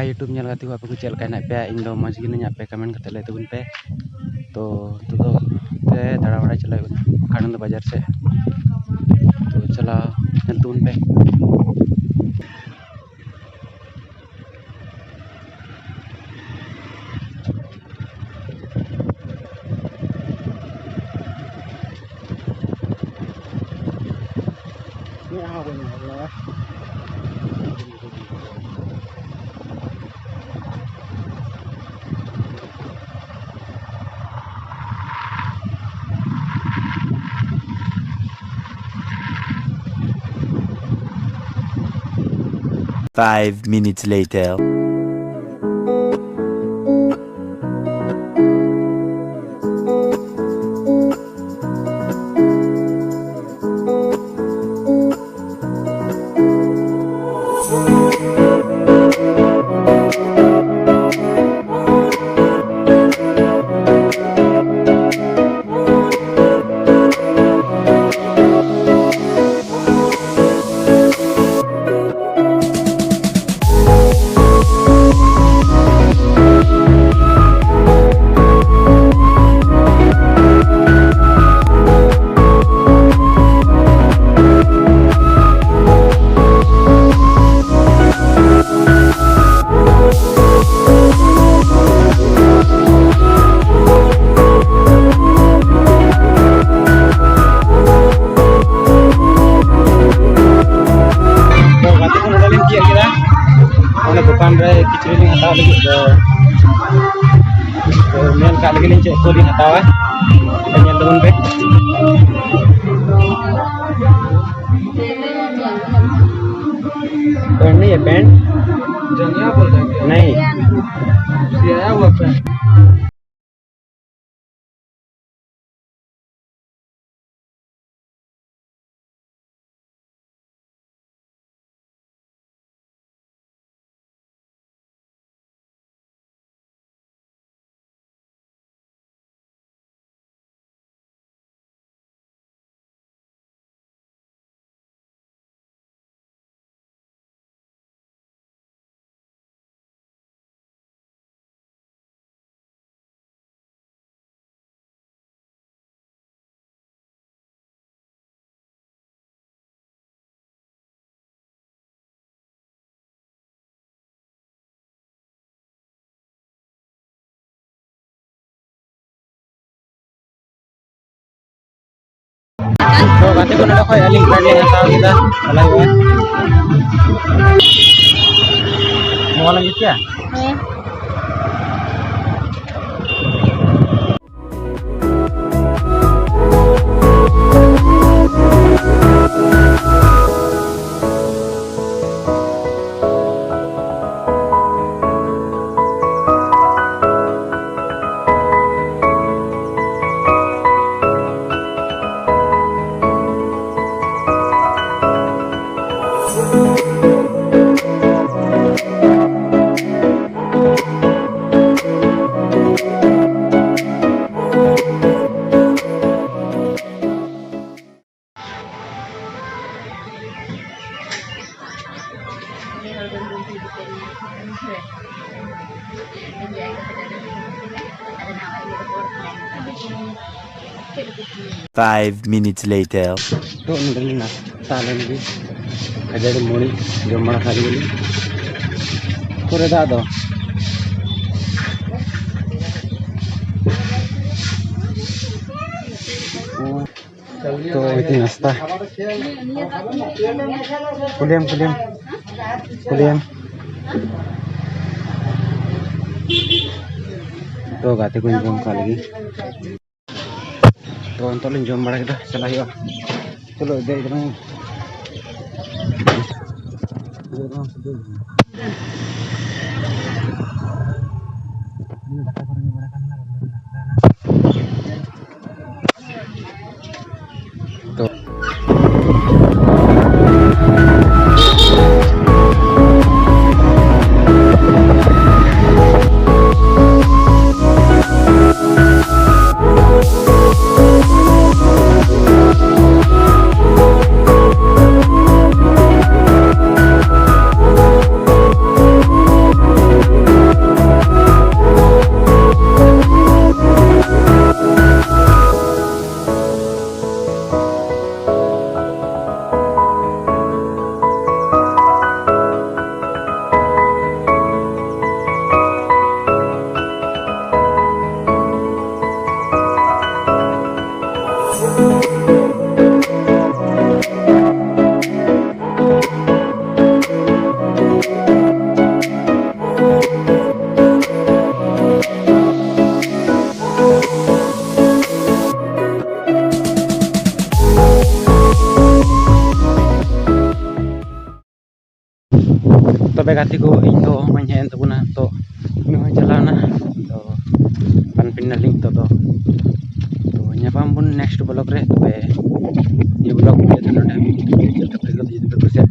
Hai YouTube nyal gati apa ku chel kai na pe indo moj gi na pe comment kate le tabun pe to te dara bada chala kanand bazar se to chala nyal tabun pe ni ha bo ni 5 minutes later. दुकान रे किचड़ी हटाव लगे main का लगे check को हटावा पे pant नहीं है पैंट जंगिया बोल रहे नहीं सिया हुआ पैंट तो गाते को नडा खोय अलिंग कार्ड ले हटाव किदा चला हुआ मोबाइल लगी क्या Five 5 minutes later. तो निकली ना ताले में अजय मोड़ी जो मरा खाली बोली पूरे दादो तो इतनी नाश्ता कुलियम कुलियम कुलियम तो गाते को जम खा लगी तो अंतोलिन जम बड़ा kita चला हियो चलो दे इधर ᱵᱟᱨᱯᱮ ᱜᱟᱛᱮ ᱠᱚ ᱤᱧ ᱫᱚ ᱦᱚᱸᱜᱼᱚᱭ ᱦᱮᱡ ᱮᱱ ᱛᱟᱵᱚᱱᱟ ᱛᱚ ᱩᱱᱤ ᱦᱚᱸᱭ ᱪᱟᱞᱟᱣᱱᱟ ᱛᱚ ᱯᱟᱱᱯᱤᱱᱟᱞᱤᱧ ᱱᱤᱛᱚᱜ ᱫᱚ ᱛᱚ ᱧᱟᱯᱟᱢ ᱵᱚᱱ नेक्ᱥᱴ ᱵᱞᱚᱜ ᱨᱮ ᱛᱚᱵᱮ ᱱᱤᱭᱟᱹ ᱵᱞᱚᱜ ᱱᱚᱰᱮ ᱪᱮᱫ ᱞᱮᱠᱟ ᱡᱩᱫᱤ ᱯᱮ ᱠᱩᱥᱤᱭᱟᱜ